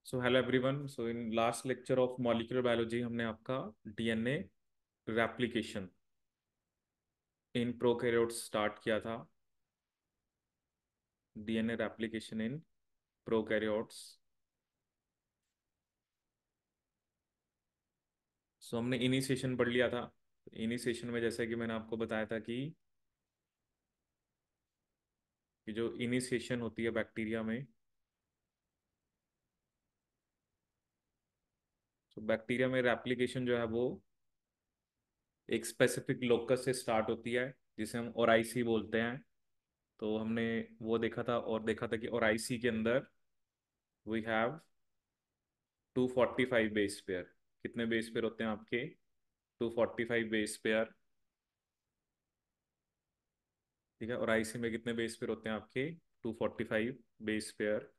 So hello everyone. So in last lecture of molecular biology हमने आपका DNA replication in prokaryotes start किया था। DNA replication in prokaryotes. So हमने initiation पढ़ लिया था। इनिशिएशन में जैसे कि मैंने आपको बताया था कि जो इनिशिएशन होती है बैक्टीरिया में, तो बैक्टीरिया में रेप्लिकेशन जो है वो एक स्पेसिफिक लोकस से स्टार्ट होती है, जिसे हम ओराइसी बोलते हैं। तो हमने वो देखा था और देखा था कि ओराइसी के अंदर वी हैव 245 बेस पेयर। कितने बेस पेयर होते हैं आपके? 245 बेस पेयर। ठीक है, और आईसी में कितने बेस पेयर होते हैं आपके? 245 बेस पेयर।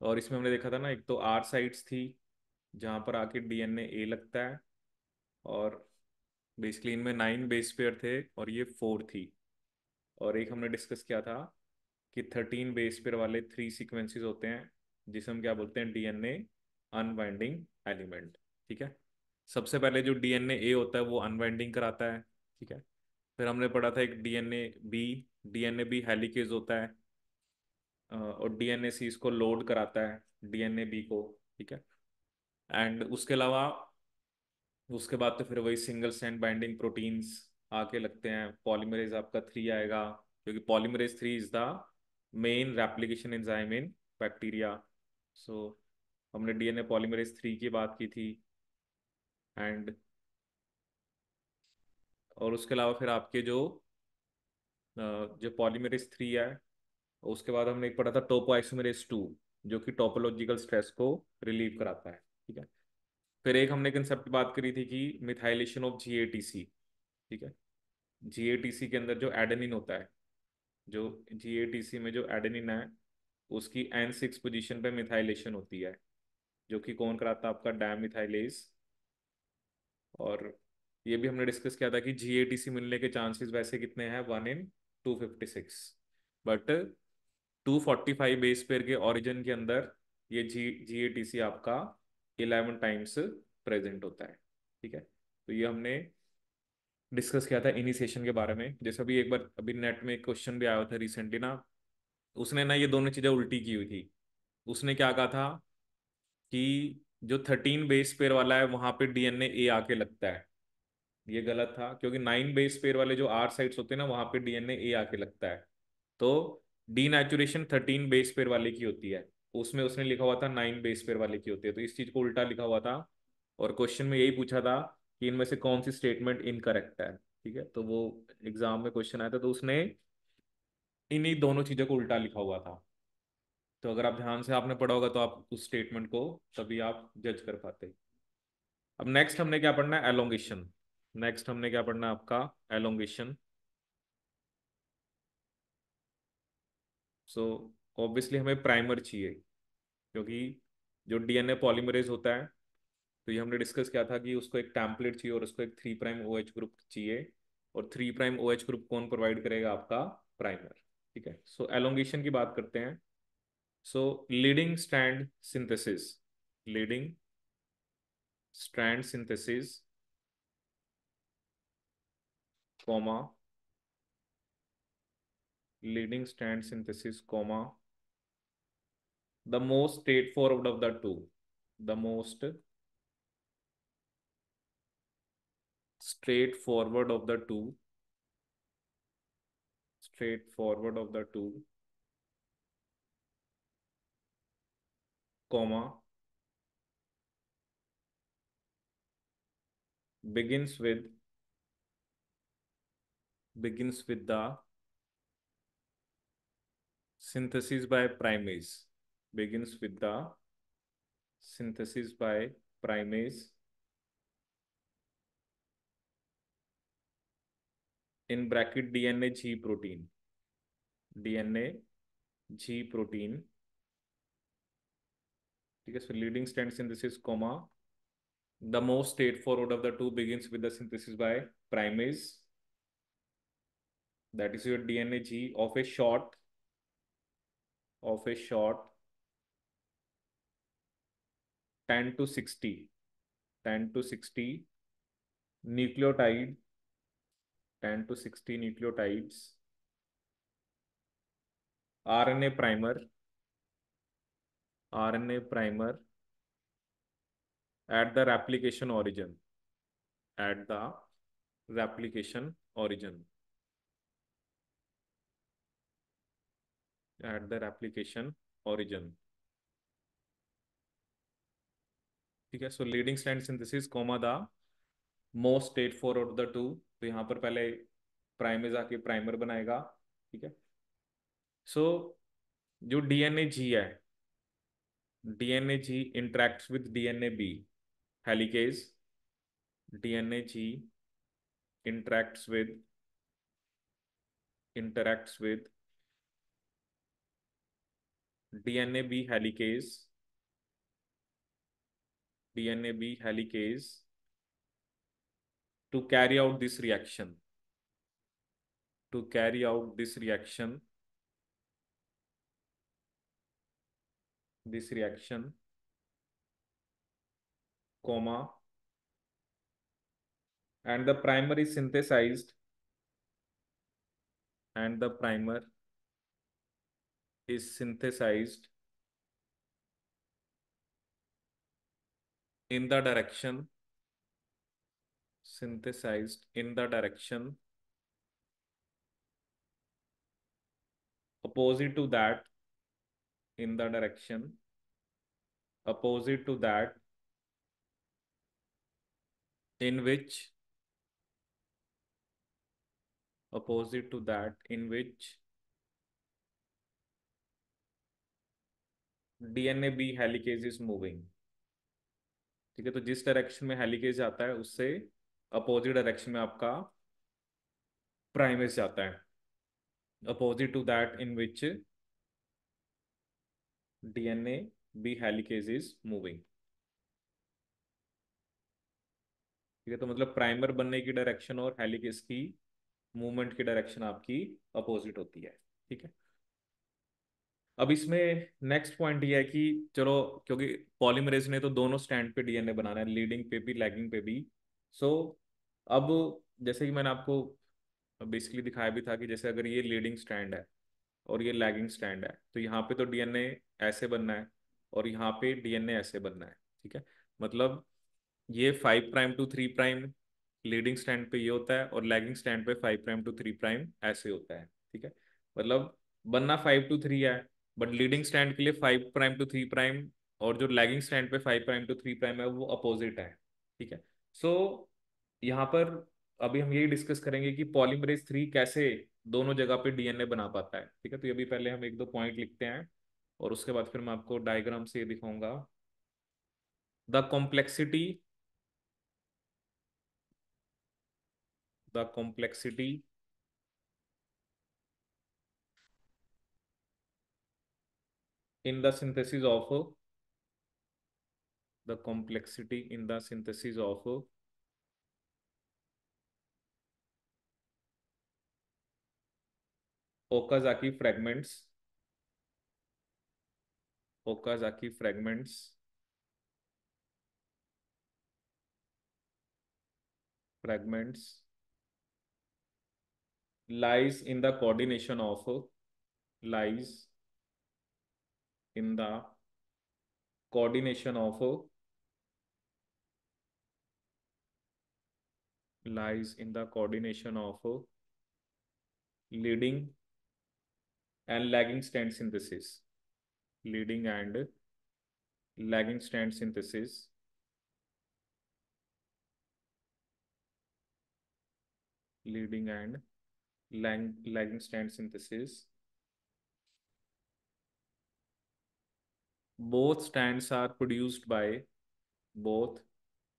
और इसमें हमने देखा था ना, एक तो आर साइट्स थी जहाँ पर आके डीएनए ए लगता है, और बेसिकली इनमें 9 बेस पेयर थे और ये 4 थी। और एक हमने डिस्कस किया था कि 13 बेस पेयर वाले 3 सीक्वेंसेस होते हैं, जिसे हम क्या बोलते हैं? DNA unwinding element. ठीक है, सबसे पहले जो डीएनए ए होता है वो अनबाइंडिंग कराता है। ठीक है, फिर हमने पढ़ा था एक DNA B. DNA B helicase होता है, और डीएनए सी इसको लोड कराता है, डीएनए बी को। ठीक है, एंड उसके अलावा उसके बाद तो फिर वही सिंगल स्ट्रैंड बाइंडिंग प्रोटीन्स आके लगते हैं। पॉलीमरेज आपका 3 आएगा, क्योंकि polymerase 3 is the main replication enzyme in bacteria. So हमने डीएनए पॉलीमरेज 3 की बात की थी। एंड और उसके अलावा फिर आपके जो पॉलीमरेज 3 है, उसके बाद हमने एक पढ़ा था टोपोआइसोमेरेज 2, जो कि टोपोलॉजिकल स्ट्रेस को रिलीव कराता है। ठीक है, फिर एक हमने कंसेप्ट बात करी थी कि मिथाइलेशन ऑफ जीएटीसी। ठीक है, जीएटीसी के अंदर जो एडेनिन होता है, जो जीएटीसी में जो एडेनिन है, उसकी N6 पोजीशन पे मिथाइलेशन होती है, जो कि कौन कराता है? आपका डायमिथाइलेज। और ये भी हमने डिस्कस किया था कि जीएटीसी मिलने के चांसेस वैसे कितने हैं? 1 in 256। बट 245 बेस पेयर के ओरिजिन के अंदर ये जीएटीसी आपका 11 टाइम्स प्रेजेंट होता है। ठीक है, तो ये हमने डिस्कस किया था इनिशिएशन के बारे में। जैसे अभी एक बार अभी नेट में एक क्वेश्चन भी आया था रिसेंटली ना, उसने ना ये दोनों चीज़ें उल्टी की हुई थी। उसने क्या कहा था कि जो 13 बेस पेयर वाला है वहां पे डीएनए ए आके लगता है। ये गलत था, क्योंकि 9 बेस पेयर वाले जो आर साइट्स होते हैं ना, वहां पे डीएनए ए आके लगता है। तो डीनेचुरेशन 13 बेस पेयर वाले की होती है, उसमें उसने लिखा हुआ था 9 बेस पेयर वाले की होती है, तो इस चीज को उल्टा लिखा हुआ था। और क्वेश्चन में यही पूछा था कि इनमें से कौन सी स्टेटमेंट इनकरेक्ट है। ठीक है, तो वो एग्जाम में क्वेश्चन आया था, तो उसने इन्हीं दोनों चीजों को उल्टा लिखा हुआ था। तो अगर आप ध्यान से आपने पढ़ा होगा तो आप उस स्टेटमेंट को तभी आप जज कर पाते। अब नेक्स्ट हमने क्या पढ़ना है? एलोंगेशन। नेक्स्ट हमने क्या पढ़ना है आपका? एलोंगेशन। सो ऑब्वियसली हमें प्राइमर चाहिए, क्योंकि जो डीएनए पॉलीमरेज होता है, तो ये हमने डिस्कस किया था कि उसको एक टैम्पलेट चाहिए और उसको एक 3' OH ग्रुप चाहिए। और 3' OH ग्रुप कौन प्रोवाइड करेगा? आपका प्राइमर। ठीक है, सो एलोंगेशन की बात करते हैं। So leading strand synthesis, leading strand synthesis, comma, leading strand synthesis, comma, the most straightforward of the two, the most straightforward of the two, straightforward of the two, comma, begins with the synthesis by primase, begins with the synthesis by primase, in bracket DNA G protein, DNA G protein. ठीक है, so leading strand synthesis, comma, the most straightforward of the two begins with the synthesis by primase, that is your DNA G of a short, of a short 10 to 60, 10 to 60 nucleotide, 10 to 60 nucleotides, RNA primer, RNA primer at the replication origin, at the replication origin, at the replication origin. ठीक है, so leading strand synthesis comma the most straightforward the two. तो यहाँ पर पहले primase आके primer बनाएगा। ठीक है, सो जो डीएनए जी है, DNA G interacts with DNA B helicase, DNA G interacts with, interacts with DNA B helicase, DNA B helicase to carry out this reaction, to carry out this reaction, this reaction, comma, and the primer is synthesized, and the primer is synthesized in the direction, synthesized in the direction opposite to that, in the direction opposite to that in which, opposite to that in which DNA B helicase is moving. ठीक है, तो जिस direction में helicase जाता है उससे opposite direction में आपका प्राइमेज जाता है, opposite to that in which DNA B helicase is moving. ठीक है, तो मतलब प्राइमर बनने की डायरेक्शन और हेलिकेज की मूवमेंट की डायरेक्शन आपकी अपोजिट होती है। ठीक है, अब इसमें नेक्स्ट पॉइंट ये है कि चलो, क्योंकि पॉलीमरेज ने तो दोनों स्टैंड पे डीएनए बनाना है, लीडिंग पे भी लैगिंग पे भी। सो अब जैसे कि मैंने आपको बेसिकली दिखाया भी था कि जैसे अगर ये लीडिंग स्टैंड है और ये लैगिंग स्टैंड है तो यहाँ पे तो डीएनए ऐसे बनना है और यहाँ पे डीएनए ऐसे बनना है। ठीक है, मतलब ये 5' to 3' लीडिंग स्टैंड पे ये होता है और लैगिंग स्टैंड पे 5' to 3' ऐसे होता है। ठीक है, मतलब बनना 5 to 3 है, बट लीडिंग स्टैंड के लिए 5' to 3' और जो लैगिंग स्टैंड पे 5' to 3' है वो अपोजिट है। ठीक है, सो यहाँ पर अभी हम यही डिस्कस करेंगे कि पॉलीमरेज 3 कैसे दोनों जगह पे डीएनए बना पाता है। ठीक है, तो ये भी पहले हम एक दो पॉइंट लिखते हैं और उसके बाद फिर मैं आपको डायग्राम से ये दिखाऊंगा। The complexity, the complexity in the synthesis of, the complexity in the synthesis of Okazaki fragments, Okazaki fragments, fragments lies in the coordination of, lies in the coordination of, lies in the coordination of leading and lagging strand synthesis, leading and lagging strand synthesis, leading and lagging strand synthesis. Both strands are produced by, both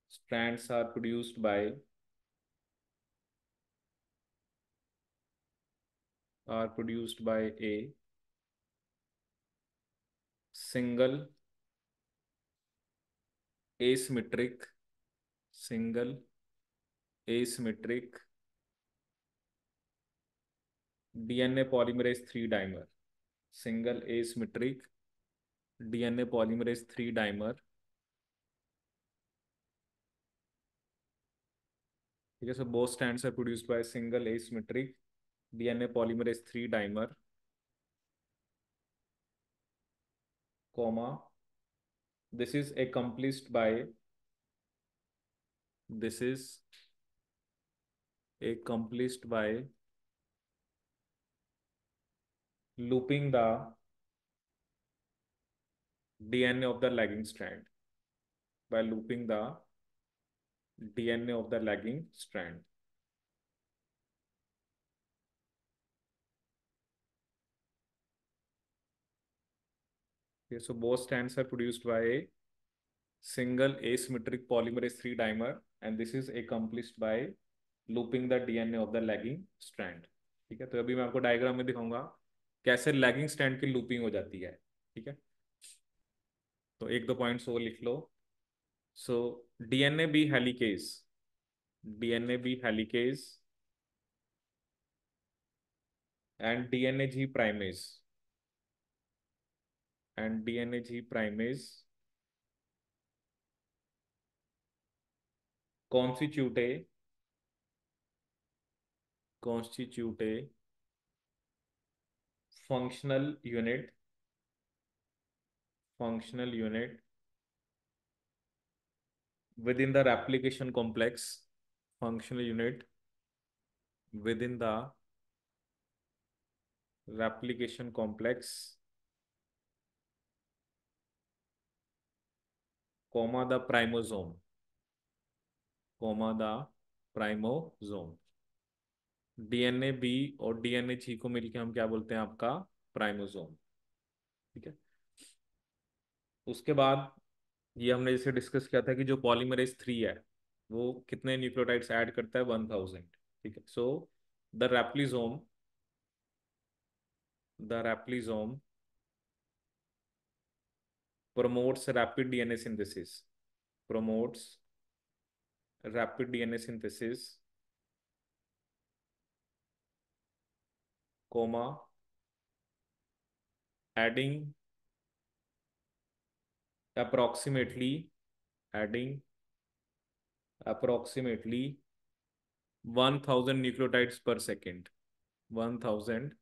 strands are produced by, are produced by a single asymmetric, single asymmetric DNA polymerase 3 dimer, single asymmetric DNA polymerase 3 dimer ठीक है, so both strands are produced by single asymmetric DNA polymerase 3 dimer, comma, this is accomplished by, this is accomplished by looping the DNA of the lagging strand, by looping the DNA of the lagging strand. Okay, so both strands are produced by a single asymmetric polymerase 3 dimer, and this is accomplished by looping the DNA of the lagging strand. ठीक है, तो अभी मैं आपको diagram में दिखाऊंगा कैसे lagging strand की लूपिंग हो जाती है। ठीक है, तो एक दो पॉइंट्स वो लिख लो। So DNA B helicase, DNA B helicase and DNA G primase, and DNA G primase constitute a, constitute a functional unit, functional unit within the replication complex, functional unit within the replication complex, comma the primosome, comma the primosome। DNA B और DNA G को मिलके हम क्या बोलते हैं, आपका प्राइमोसोम। ठीक है, उसके बाद ये हमने जैसे डिस्कस किया था कि जो पॉलीमरेज 3 है वो कितने न्यूक्लियोटाइड्स ऐड करता है, 1000। ठीक है, so the replisome, the replisome promotes rapid DNA synthesis, promotes rapid DNA synthesis, comma, adding approximately, adding approximately 1000 nucleotides per second, 1000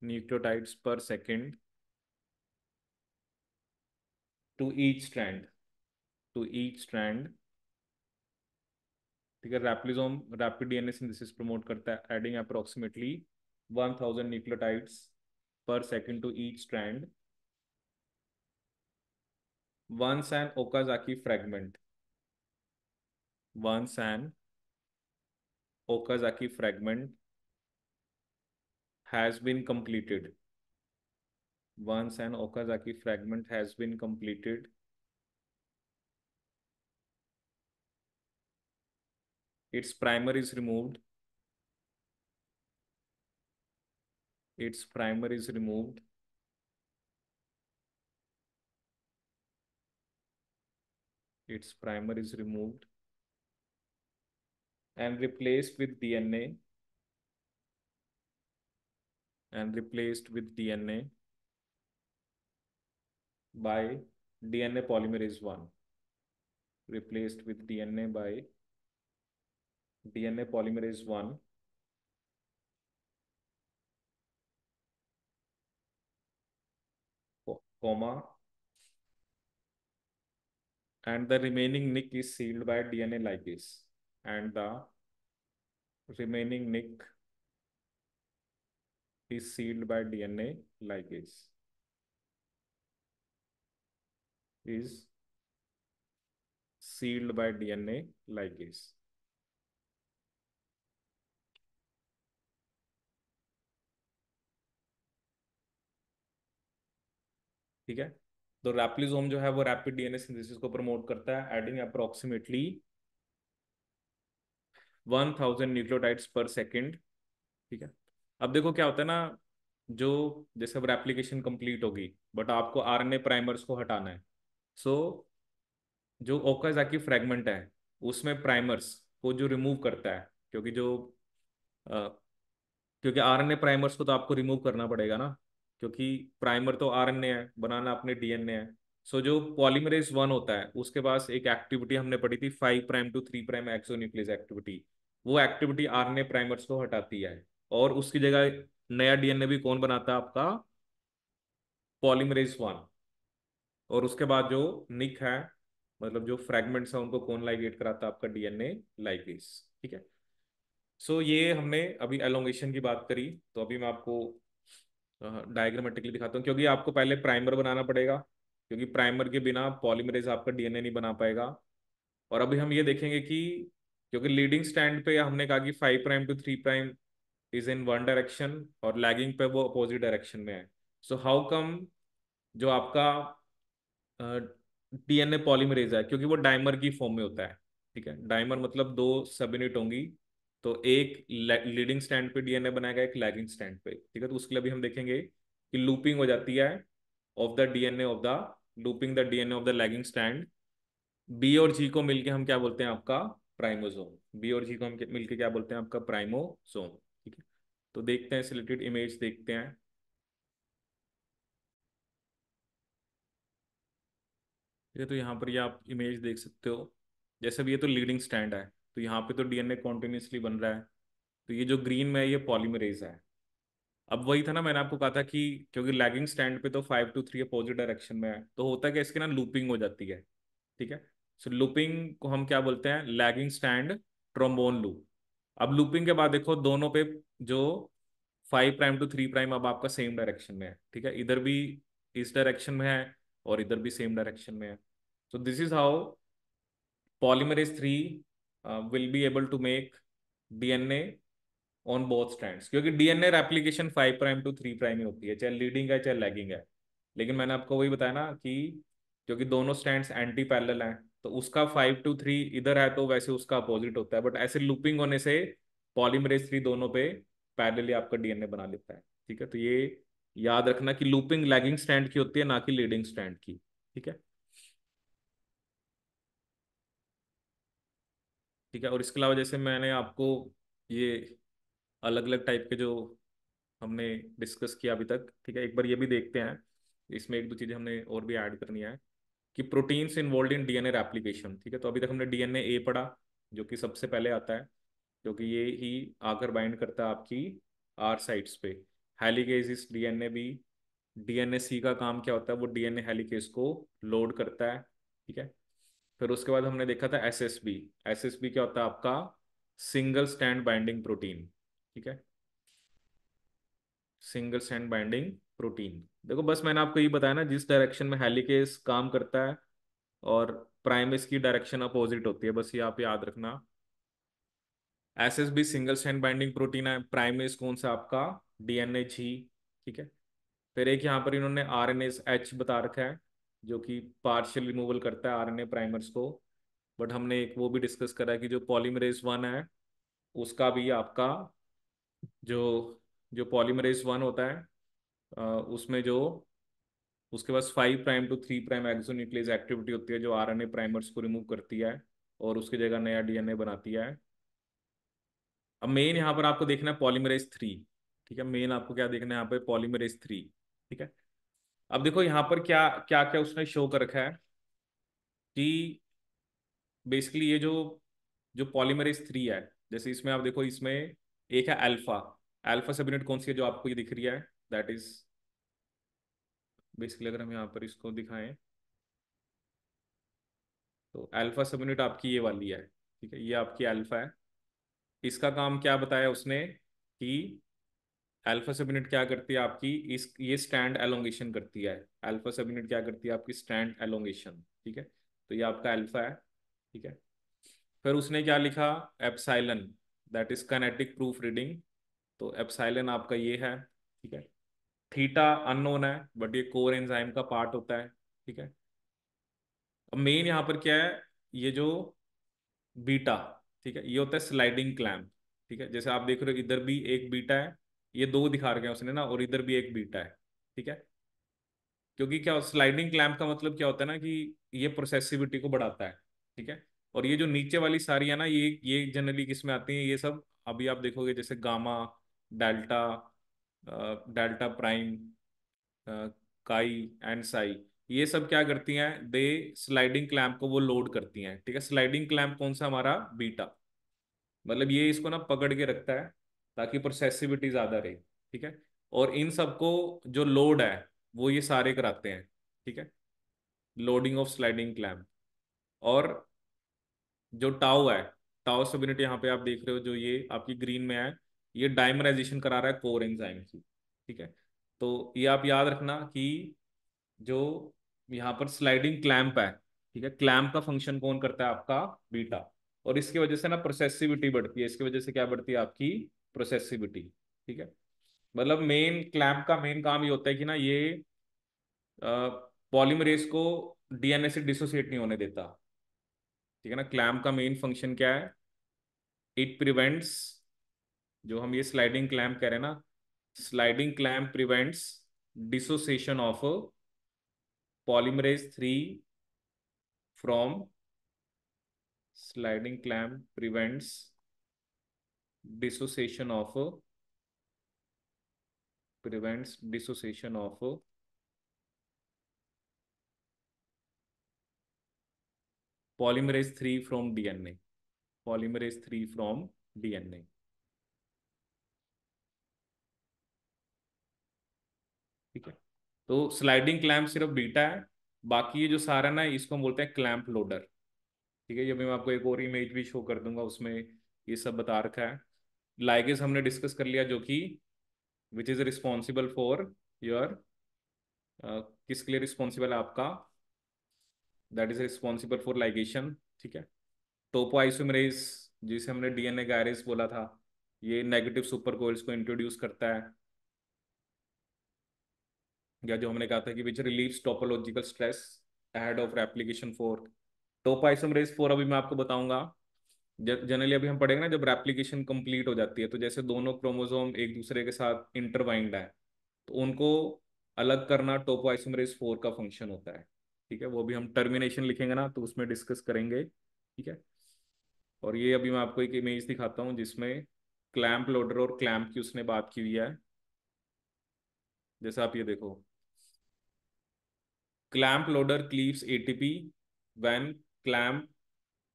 nucleotides per second to each strand, to each strand। ठीक है, replisome rapid DNA synthesis promote करता है, adding approximately 1000 nucleotides per second to each strand, once an Okazaki fragment, once an Okazaki fragment has been completed, once an Okazaki fragment has been completed, its primer is removed, its primer is removed, its primer is removed and replaced with DNA, and replaced with DNA by DNA polymerase 1, replaced with DNA by DNA polymerase 1, comma, and the remaining nick is sealed by DNA ligase, and the remaining nick is sealed by DNA ligase, is sealed by DNA ligase। ठीक है, तो रैप्लिजोम जो है वो rapid DNA synthesis को promote करता है, adding approximately 1000 nucleotides पर सेकेंड। ठीक है, अब देखो क्या होता है ना, जो जैसे अब रेप्लिकेशन कंप्लीट होगी बट आपको आरएनए प्राइमर्स को हटाना है। सो जो ओकाजाकी फ्रेगमेंट है उसमें प्राइमर्स को जो रिमूव करता है, क्योंकि जो क्योंकि आरएनए प्राइमर्स को तो आपको रिमूव करना पड़ेगा ना, क्योंकि प्राइमर तो आरएनए है, बनाना अपने डीएनए है। सो जो पॉलीमरेज 1 होता है उसके पास एक एक्टिविटी हमने पढ़ी थी 5' to 3' एक्सोन्यूक्लियस एक्टिविटी, वो एक्टिविटी आरएनए प्राइमर्स को हटाती है, और उसकी जगह नया डीएनए भी कौन बनाता है आपका, पॉलीमरेज 1। और उसके बाद जो निक है, मतलब जो फ्रैगमेंट्स है, उनको कौन लाइगेट कराता है, आपका डीएनए लाइगेस। ठीक है। सो ये हमने अभी एलोंगेशन की बात करी। तो अभी मैं आपको डायग्रामेटिकली दिखाता हूँ, क्योंकि आपको पहले प्राइमर बनाना पड़ेगा, क्योंकि प्राइमर के बिना पॉलीमरेज आपका डीएनए नहीं बना पाएगा। और अभी हम ये देखेंगे कि क्योंकि लीडिंग स्टैंड पे हमने कहा कि 5' to 3' is in one direction, और लैगिंग पे वो अपोजिट डायरेक्शन में है। सो हाउ कम जो आपका डीएनए पॉलीमरेज है, क्योंकि वो डाइमर की फॉर्म में होता है। ठीक है, डाइमर मतलब दो सब यूनिट होंगी। तो एक लीडिंग स्टैंड पे डीएनए बनाएगा, एक लैगिंग स्टैंड पे। ठीक है, तो उसके लिए अभी हम देखेंगे कि लूपिंग हो जाती है of the DNA of the, looping the DNA of the lagging strand. B और जी को मिलके हम क्या बोलते हैं, आपका प्राइमोसोम। बी और जी को हम मिलके क्या बोलते हैं, आपका प्राइमोसोम। ठीक है, तो देखते हैं, सिलेक्टेड इमेज देखते हैं। ये तो यहाँ पर ये आप इमेज देख सकते हो। जैसे भी ये तो लीडिंग स्टैंड है, तो यहाँ पे तो डीएनए कॉन्टिन्यूसली बन रहा है। तो ये जो ग्रीन में है ये पॉलीमरेज है। अब वही था ना, मैंने आपको कहा था कि क्योंकि लैगिंग स्टैंड पे तो 5 to 3 अपोजिट डायरेक्शन में है, तो होता है कि इसकी ना लूपिंग हो जाती है। ठीक है, सो लूपिंग को हम क्या बोलते हैं, लैगिंग स्टैंड ट्रोम्बोन लूप। अब लूपिंग के बाद देखो दोनों पे जो 5' to 3' अब आपका सेम डायरेक्शन में है। ठीक है, इधर भी इस डायरेक्शन में है, और इधर भी सेम डायरेक्शन में है। So this is how polymerase 3 will be able to make DNA on both strands, क्योंकि डीएनए रेप्लिकेशन 5' to 3' ही होती है, चाहे लीडिंग है चाहे लैगिंग है। लेकिन मैंने आपको वही बताया ना कि क्योंकि दोनों स्ट्रैंड्स एंटी पैरेलल हैं, तो उसका 5 to 3 इधर है, तो वैसे उसका अपोजिट होता है। बट ऐसे लूपिंग होने से पॉलीमरेज 3 दोनों पे पैरेलली आपका डीएनए बना लेता है। ठीक है, तो ये याद रखना कि लूपिंग लैगिंग स्ट्रैंड की होती है, ना कि लीडिंग स्ट्रैंड की। ठीक है। ठीक है, और इसके अलावा जैसे मैंने आपको ये अलग अलग टाइप के जो हमने डिस्कस किया अभी तक, ठीक है, एक बार ये भी देखते हैं। इसमें एक दो चीज़ें हमने और भी ऐड करनी है कि proteins involve in DNA replication. ठीक है, तो अभी तक हमने डीएनए ए पढ़ा, जो कि सबसे पहले आता है, क्योंकि ये ही आकर बाइंड करता है आपकी आर साइट्स पे। हेलिकेज इस डीएनए बी। डीएनए सी का काम क्या होता है, वो डीएनए हेलिकेज को लोड करता है। ठीक है, फिर उसके बाद हमने देखा था एसएसबी। एसएसबी क्या होता है आपका, सिंगल स्टैंड बाइंडिंग प्रोटीन। ठीक है, सिंगल स्टैंड बाइंडिंग प्रोटीन। देखो बस मैंने आपको ये बताया ना, जिस डायरेक्शन में हेलिकेज काम करता है और प्राइमेस की डायरेक्शन अपोजिट होती है, बस ये आप याद रखना। SSB single stand binding protein है, प्राइमेस कौन सा आपका, डीएनए जी। ठीक है, फिर एक यहाँ पर इन्होंने आरएनए एच बता रखा है, जो कि पार्शियल रिमूवल करता है आरएनए प्राइमर्स को। बट हमने एक वो भी डिस्कस करा है कि जो पॉलीमरेज 1 है, उसका भी आपका जो जो पॉलीमरेज 1 होता है, उसमें जो उसके पास 5' to 3' एक्सोन्यूक्लियस एक्टिविटी होती है, जो आरएनए प्राइमर्स को रिमूव करती है और उसकी जगह नया डीएनए बनाती है। अब मेन यहाँ पर आपको देखना है पॉलीमरेज 3। ठीक है, मेन आपको क्या देखना है यहाँ पे, पॉलीमरेज 3। ठीक है, अब देखो यहाँ पर क्या क्या क्या उसने शो कर रखा है कि बेसिकली ये जो जो पॉलीमरेज 3 है, जैसे इसमें आप देखो, इसमें एक है अल्फा। अल्फा सब यूनिट कौन सी है जो आपको ये दिख रही है, दैट इज बेसिकली, अगर हम यहाँ पर इसको दिखाएं, तो अल्फा सब यूनिट आपकी ये वाली है। ठीक है, ये आपकी अल्फा है। इसका काम क्या बताया उसने कि अल्फा सब यूनिट क्या करती है आपकी, इस ये स्टैंड एलोंगेशन करती है। अल्फा सब यूनिट क्या करती है आपकी, स्टैंड एलोंगेशन। ठीक है, तो ये आपका अल्फा है। ठीक है, फिर उसने क्या लिखा, epsilon, that is kinetic proof reading. तो एप्साइलन आपका ये है। ठीक है, थीटा अननोन है, बट ये कोर एंजाइम का पार्ट होता है। ठीक है, अब मेन यहाँ पर क्या है, ये जो बीटा, ठीक है, ये होता है स्लाइडिंग क्लैम्प। ठीक है, जैसे आप देख रहे हो इधर भी एक बीटा है, ये दो दिखा रखे हैं उसने ना, और इधर भी एक बीटा है। ठीक है, क्योंकि क्या स्लाइडिंग क्लैम्प का मतलब क्या होता है ना, कि ये प्रोसेसिविटी को बढ़ाता है। ठीक है, और ये जो नीचे वाली सारी है ना, ये जनरली किस में आती है, ये सब अभी आप देखोगे, जैसे गामा, डेल्टा, डेल्टा प्राइम, काई एंड साई, ये सब क्या करती हैं, दे स्लाइडिंग क्लैंप को वो लोड करती हैं। ठीक है, स्लाइडिंग क्लैंप कौन सा, हमारा बीटा। मतलब ये इसको ना पकड़ के रखता है ताकि प्रोसेसिविटी ज़्यादा रहे। ठीक है। और इन सबको जो लोड है वो ये सारे कराते हैं। ठीक है। Loading of sliding clamp. और जो टाउ है, टाउ सब यूनिट यहाँ पे आप देख रहे हो जो ये आपकी ग्रीन में है, ये डाइमराइजेशन करा रहा है कोर एंजाइम की। ठीक है। तो ये आप याद रखना कि जो यहाँ पर स्लाइडिंग क्लैंप है, ठीक है, क्लैंप का फंक्शन कौन करता है आपका, बीटा। और इसकी वजह से ना प्रोसेसिविटी बढ़ती है, इसकी वजह से क्या बढ़ती है आपकी, प्रोसेसिविटी। ठीक है। मतलब मेन क्लैंप का मेन काम ये होता है कि ना ये पॉलीमरेज को डीएनए से डिसोसिएट नहीं होने देता। ठीक है ना। क्लैंप का मेन फंक्शन क्या है, इट प्रिवेंट्स, जो हम ये स्लाइडिंग क्लैंप कह रहे हैं ना, sliding clamp prevents dissociation of polymerase 3 from, sliding clamp prevents dissociation of, polymerase 3 from DNA, polymerase 3 from DNA। ठीक है। तो स्लाइडिंग क्लैंप सिर्फ बीटा है, बाकी ये जो सारा ना इसको हम बोलते हैं क्लैंप लोडर। ठीक है। ये भी मैं आपको एक और इमेज भी शो कर दूंगा, उसमें ये सब बता रखा है। लाइगेज हमने डिस्कस कर लिया, जो कि which is responsible for your, किसके लिए रिस्पॉन्सिबल है आपका, that is responsible for ligation. ठीक है। टोपोआइसोमरेज, जिसे हमने डीएनए गायरेज बोला था, ये नेगेटिव सुपर कोइल्स को इंट्रोड्यूस करता है, या जो हमने कहा था कि which relieves topological stress ahead of replication fork. Topoisomerase 4 अभी मैं आपको बताऊंगा। जनरली अभी हम पढ़ेंगे ना, जब रेप्लिकेशन कंप्लीट हो जाती है तो जैसे दोनों क्रोमोसोम एक दूसरे के साथ इंटरवाइंड है, तो उनको अलग करना टोपोआइसोमरेज 4 का फंक्शन होता है। ठीक है। वो भी हम टर्मिनेशन लिखेंगे ना तो उसमें डिस्कस करेंगे। ठीक है। और ये अभी मैं आपको एक इमेज दिखाता हूँ जिसमें क्लैंप लोडर और क्लैंप की उसने बात की हुई है। जैसे आप ये देखो, clamp loader cleaves ATP when clamp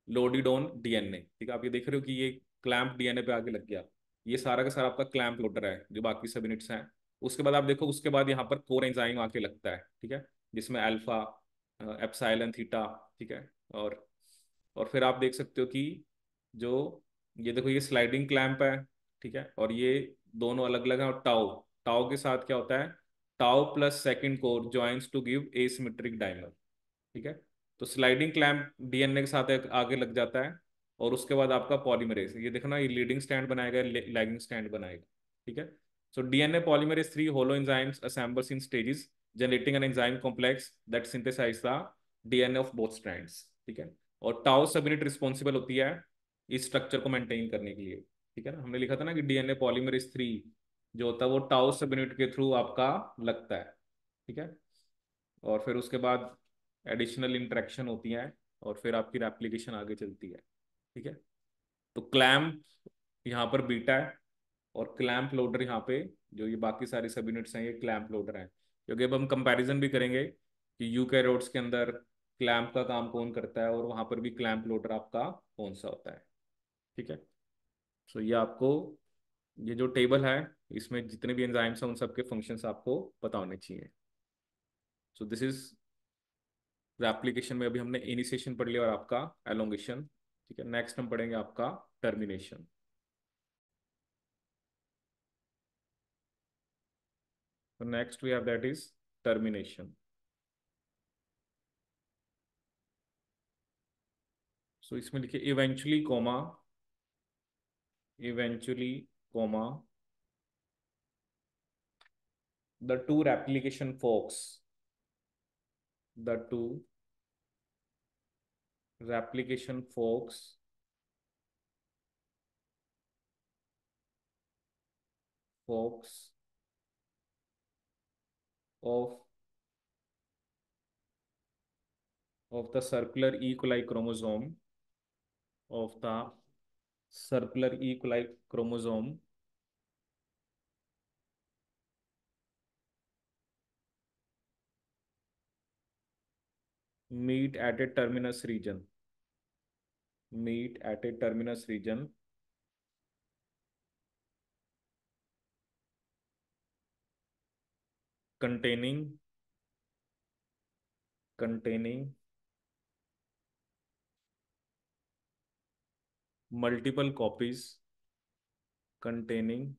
loaded on DNA. ठीक है। आप ये देख रहे हो कि ये क्लैंप डीएनए पे आके लग गया। ये सारा का सारा आपका क्लैंप लोडर है, जो बाकी सब यूनिट्स हैं। उसके बाद आप देखो, उसके बाद यहाँ पर कोर एंजाइम आके लगता है। ठीक है। जिसमें अल्फा, एप्सिलॉन, थीटा। ठीक है। और फिर आप देख सकते हो कि जो ये देखो, ये स्लाइडिंग क्लैंप है। ठीक है। और ये दोनों अलग अलग हैं। और टाउ, टाउ के साथ क्या होता है, tau plus second core joins to give asymmetric dimer. ठीक है। तो स्लाइडिंग क्लैंप डीएनए के साथ आगे लग जाता है। और उसके बाद आपका पॉलीमरेज, ये देखो ना, ये लीडिंग स्टैंड बनाएगा, लैगिंग स्टैंड बनाएगा। ठीक है। So DNA polymerase 3 holoenzymes assembles in stages generating an enzyme complex that synthesize the DNA of both strands. ठीक है। और टाउ सब यूनिट रिस्पॉन्सिबल होती है इस स्ट्रक्चर को मेंटेन करने के लिए। ठीक है ना। हमने लिखा था ना कि डीएनए पॉलीमरेज 3 जो होता है वो टाउ सब यूनिट के थ्रू आपका लगता है। ठीक है। और फिर उसके बाद एडिशनल इंटरेक्शन होती हैं, और फिर आपकी एप्लीकेशन आगे चलती है। ठीक है। तो क्लैम्प यहाँ पर बीटा है, और क्लैंप लोडर यहाँ पे, जो ये बाकी सारी सब यूनिट्स हैं, ये क्लैंप लोडर हैं। क्योंकि अब हम कंपैरिजन भी करेंगे कि यूकैरियोट्स के अंदर क्लैंप का काम कौन करता है, और वहाँ पर भी क्लैंप लोडर आपका कौन सा होता है। ठीक है। सो ये आपको, ये जो टेबल है, इसमें जितने भी एंजाइम्स हैं उन सबके फंक्शंस आपको पता होने चाहिए। सो दिस इज एप्लीकेशन में अभी हमने इनिशिएशन पढ़ लिया और आपका एलोंगेशन। ठीक है। नेक्स्ट हम पढ़ेंगे आपका टर्मिनेशन। तो next we have that is termination. So इसमें लिखिए eventually comma, eventually comma the two replication forks, the two replication forks of the circular E. coli chromosome, of the circular E. coli chromosome meet at a terminus region, meet at a terminus region containing containing multiple copies containing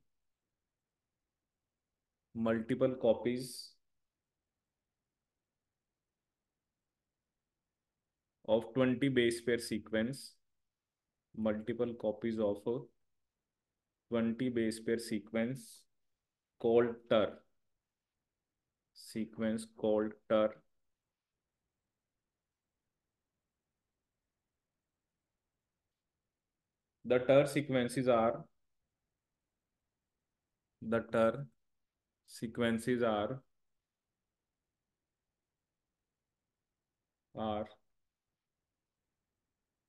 multiple copies of 20 base pair sequence multiple copies of 20 base pair called TER sequence called TER. The TER sequences are the TER sequences are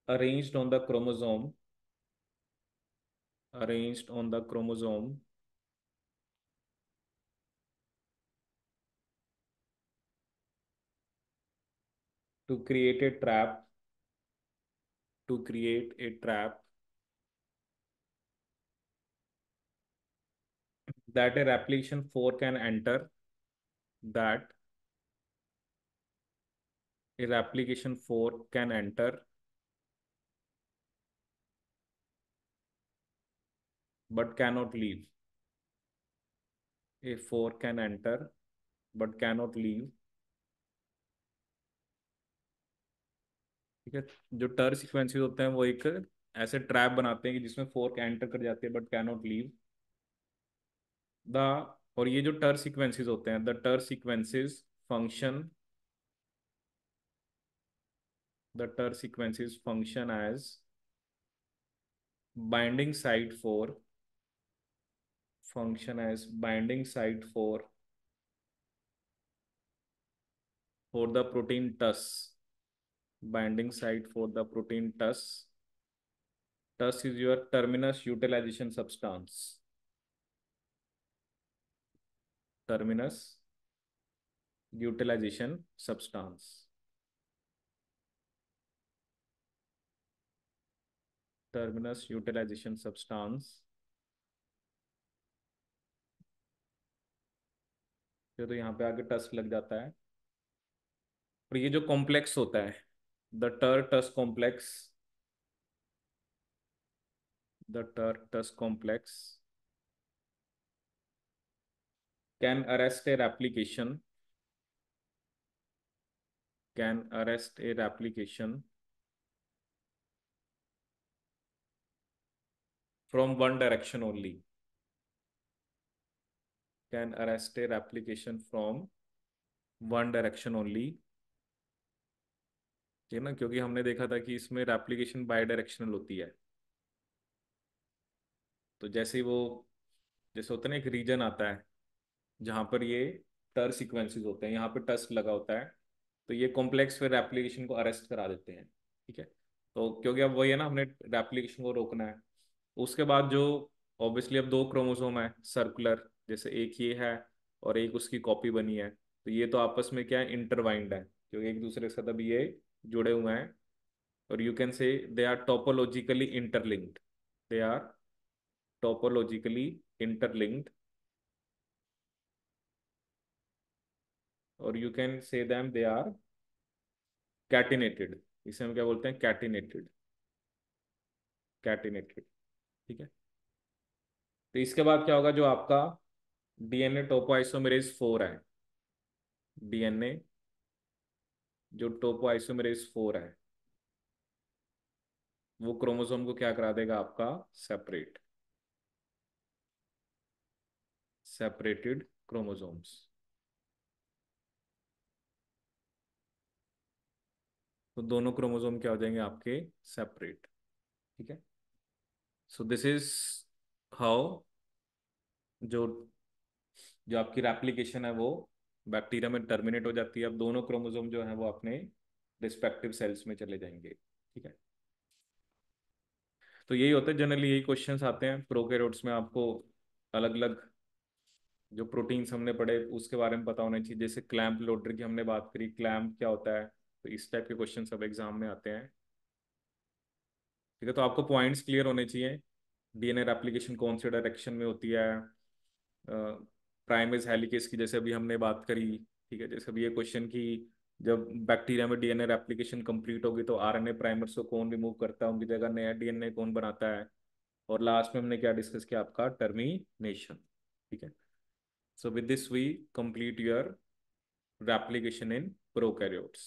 arranged on the chromosome arranged on the chromosome to create a trap to create a trap that a replication 4 can enter that a replication 4 can enter but cannot leave. A 4 can enter but cannot leave. ठीक है। जो टर sequences होते हैं वो एक ऐसे trap बनाते हैं कि जिसमें 4 एंटर कर जाते हैं बट कैनॉट लीव द। और ये जो टर सीक्वेंसेस होते हैं the ter sequences function the ter sequences function as binding site for function as binding site for the protein TUS binding site for the protein TUS. TUS is your terminus utilization substance. Terminus utilization substance. Terminus utilization substance. तो यहाँ पे आगे टस लग जाता है। और ये जो कॉम्प्लेक्स होता है द टर टस कॉम्प्लेक्स द टर टस complex can arrest a replication can arrest a replication from one direction only can arrest a replication from one direction only। ठीक है ना, क्योंकि हमने देखा था कि इसमें रेप्लिकेशन बाई डायरेक्शनल होती है। तो जैसे ही वो जैसे होता है ना एक रीजन आता है जहाँ पर ये टर सीक्वेंसेस होते हैं, यहाँ पे टस लगा होता है, तो ये कॉम्प्लेक्स फिर रेप्लिकेशन को अरेस्ट करा देते हैं। ठीक है। तो क्योंकि अब वही है ना, हमने रेप्लिकेशन को रोकना है। उसके बाद जो ऑब्वियसली अब दो क्रोमोसोम है सर्कुलर, जैसे एक ये है और एक उसकी कॉपी बनी है, तो ये तो आपस में क्या है, इंटरवाइंड है, क्योंकि एक दूसरे के साथ अभी ये जुड़े हुए हैं। और you can say they are topologically interlinked they are topologically interlinked. Or you can say them they are catenated. इसे हम क्या बोलते हैं, कैटिनेटेड कैटिनेटेड। ठीक है। तो इसके बाद क्या होगा, जो आपका डीएनए टोपोआइसोमेरेज 4 है, डीएनए जो टोपोआइसोमेरेज 4 है वो क्रोमोसोम को क्या करा देगा आपका, सेपरेट सेपरेटेड क्रोमोसोम्स। तो दोनों क्रोमोसोम क्या हो जाएंगे आपके, सेपरेट। ठीक है। सो दिस इज हाउ जो जो आपकी रेप्लिकेशन है वो बैक्टीरिया में टर्मिनेट हो जाती है। अब दोनों क्रोमोसोम जो है वो अपने रिस्पेक्टिव सेल्स में चले जाएंगे। ठीक है। तो यही होता है जनरली, यही क्वेश्चंस आते हैं प्रोकैरियोट्स में। आपको अलग अलग जो प्रोटीन्स हमने पढ़े उसके बारे में पता होना चाहिए। जैसे क्लैम्प लोडर की हमने बात करी, क्लैम्प क्या होता है, तो इस टाइप के क्वेश्चन सब एग्जाम में आते हैं। ठीक है। तो आपको पॉइंट्स क्लियर होने चाहिए, डीएनए रेप्लिकेशन कौन से डायरेक्शन में होती है, प्राइमेज हेलिकेज की जैसे अभी हमने बात करी, ठीक है, जैसे अभी ये क्वेश्चन की जब बैक्टीरिया में डीएनए रेप्लिकेशन कंप्लीट होगी तो आरएनए प्राइमर्स को कौन रिमूव करता है, उनकी जगह नया डीएनए कौन बनाता है, और लास्ट में हमने क्या डिस्कस किया, आपका टर्मिनेशन, ठीक है। So with this we complete your replication in prokaryotes.